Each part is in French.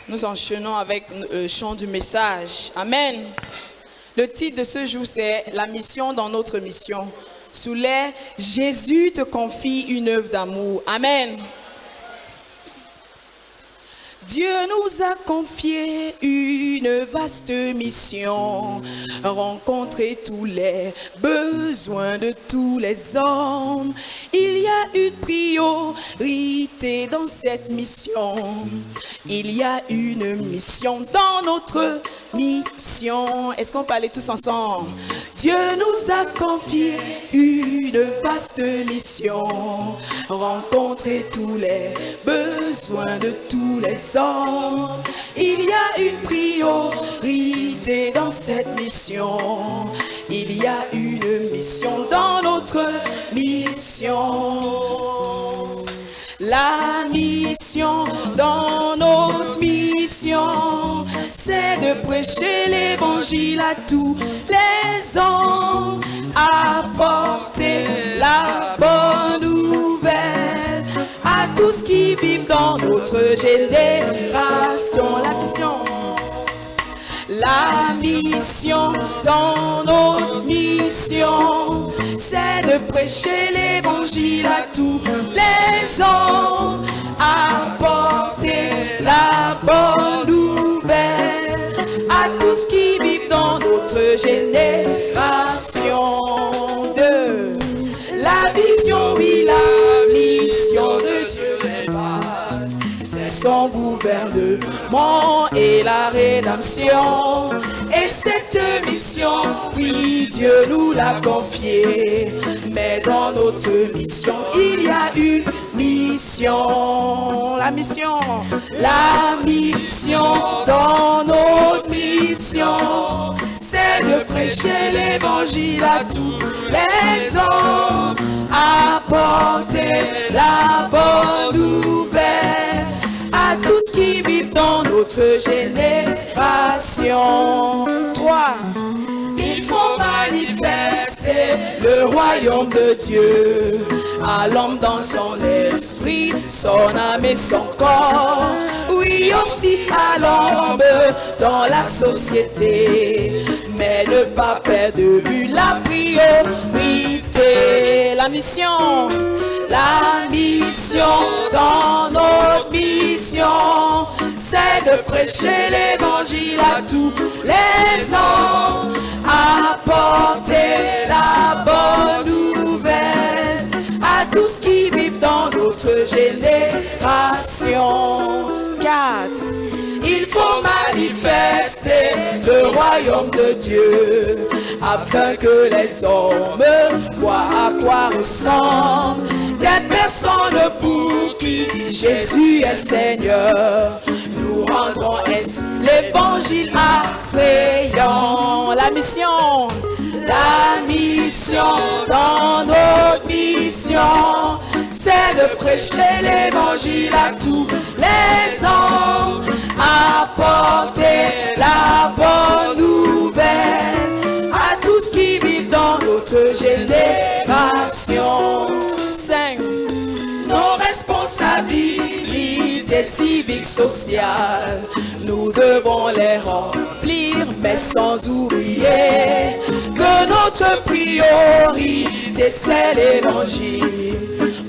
Nous enchaînons avec le chant du message. Amen. Le titre de ce jour, c'est « La mission dans notre mission ». Sous les « Jésus te confie une œuvre d'amour ». Amen. Dieu nous a confié une vaste mission, rencontrer tous les besoins de tous les hommes. Il y a une priorité dans cette mission. Il y a une mission dans notre mission. Est-ce qu'on peut aller tous ensemble? Dieu nous a confié une vaste mission, rencontrer tous les besoins de tous les hommes. Il y a une priorité dans cette mission. Il y a une mission dans notre mission. La mission dans notre mission, c'est de prêcher l'évangile à tous les hommes, apporter la bonne nouvelle à tous qui vivent dans notre génération. La mission dans notre mission, c'est de prêcher l'évangile à tous les hommes, apporter la bonne nouvelle à tous qui vivent dans notre génération. De la vision, oui, la mission de Dieu est vaste, c'est son gouvernement et la rédemption. Et cette mission, oui, Dieu nous l'a confiée. Mais dans notre mission, il y a une mission. La mission dans notre mission, c'est de prêcher l'évangile à tous les hommes, apporter la bonne nouvelle à tous qui vivent dans notre génération. 3. Il faut manifester le royaume de Dieu à l'homme dans son esprit, son âme et son corps. Oui, aussi à l'homme dans la société, mais ne pas perdre de vue la priorité. La mission dans notre mission, c'est de prêcher l'évangile à tous les hommes, apporter la bonne nouvelle à tous qui vivent dans notre génération. 4. Il faut manifester le royaume de Dieu afin que les hommes voient à quoi ressemblent des personnes pour qui Jésus est Seigneur. Nous rendrons ainsi l'évangile attrayant. La mission dans notre mission, c'est de prêcher l'évangile à tous les hommes, apporter la bonne nouvelle à tous qui vivent dans notre génération. 5. Nos responsabilités civiques, sociales, nous devons les remplir, mais sans oublier que notre priorité c'est l'évangile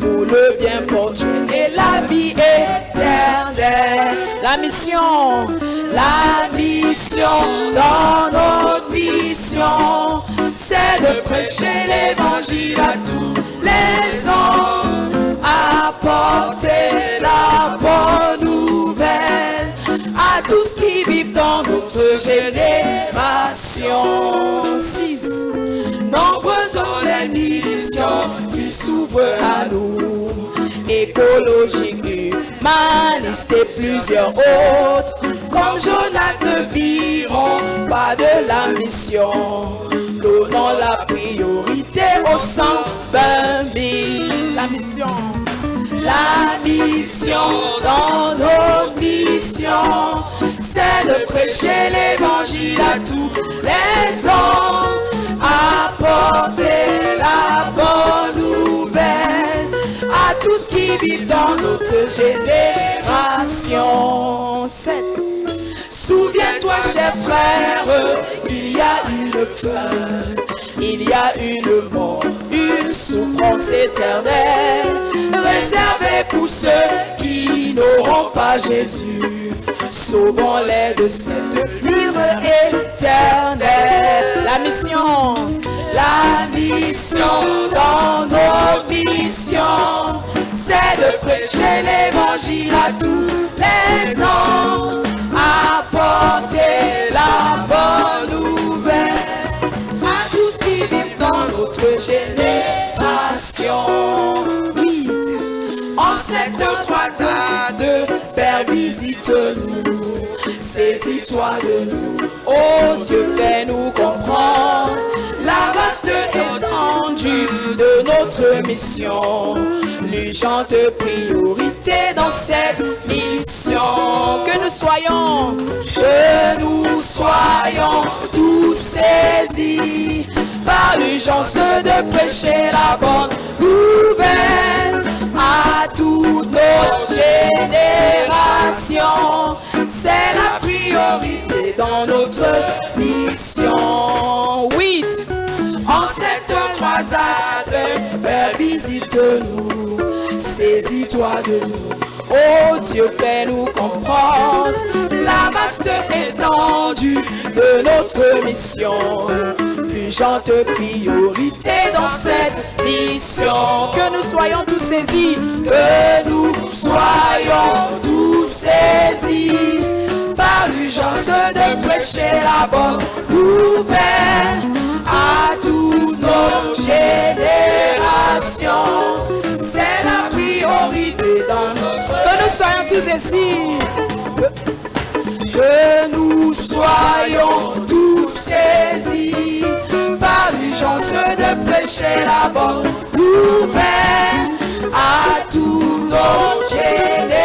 pour le bien porteur et la vie éternelle. La mission dans notre mission, c'est de prêcher l'évangile à tous les hommes, apporter la bonne nouvelle à tous qui vivent dans notre génération. 6. Nombreuses sont les missions qui s'ouvrent à nous, écologiques, humanistes et plusieurs autres. Comme Jonas ne viront pas de la mission, donnons la priorité aux 120 000. La mission dans notre mission, c'est de prêcher l'évangile à tous les hommes, apporter la bonne nouvelle à tous qui vivent dans notre génération. 7. mes frères, qu'il y a une fin, il y a une mort, une souffrance éternelle, réservée pour ceux qui n'auront pas Jésus. Sauvons-les de cette lutte éternelle. La mission dans nos missions, c'est de prêcher l'évangile à tous les hommes, apporter la bonne nouvelle à tous qui vivent dans notre génération. 8. En cette croisade, Père, visite-nous, saisis-toi de nous, oh Dieu, fais-nous comprendre la vaste étendue de notre mission, l'urgente priorité dans cette mission. Que nous soyons tous saisis par l'urgence de prêcher la bonne nouvelle à toute notre génération. C'est la priorité dans notre mission. 8. En cette croisade, Père, visite-nous, saisis-toi de nous, oh Dieu, fais-nous comprendre la vaste étendue de notre mission, l'urgente priorité dans cette mission. Que nous soyons tous saisis, que nous soyons tous saisis par l'urgence de prêcher la bonne nouvelle à toutes nos générations. C'est la priorité dans notre... Que nous soyons tous saisis, que nous soyons tous saisis par l'urgence de prêcher la bonne nouvelle à toutes nos générations.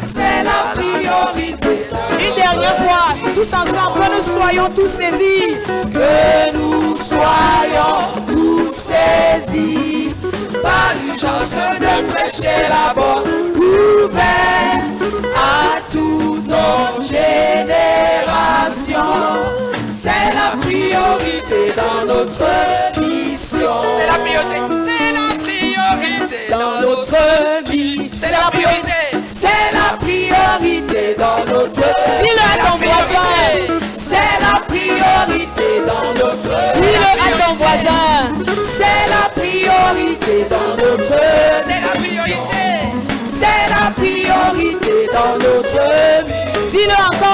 C'est la priorité. Une dernière fois, tous ensemble, que nous soyons tous saisis, que nous soyons tous saisis par l'urgence de prêcher la bonne nouvelle à toutes nos générations. C'est la priorité dans notre mission. C'est la priorité. C'est la priorité dans notre vie. C'est la priorité. C'est la priorité dans notre vie. Dis-le à ton voisin. C'est la priorité dans notre vie. Dis-le à ton voisin. C'est la priorité dans notre vie. C'est la priorité. C'est la priorité dans notre vie. Dis-le encore.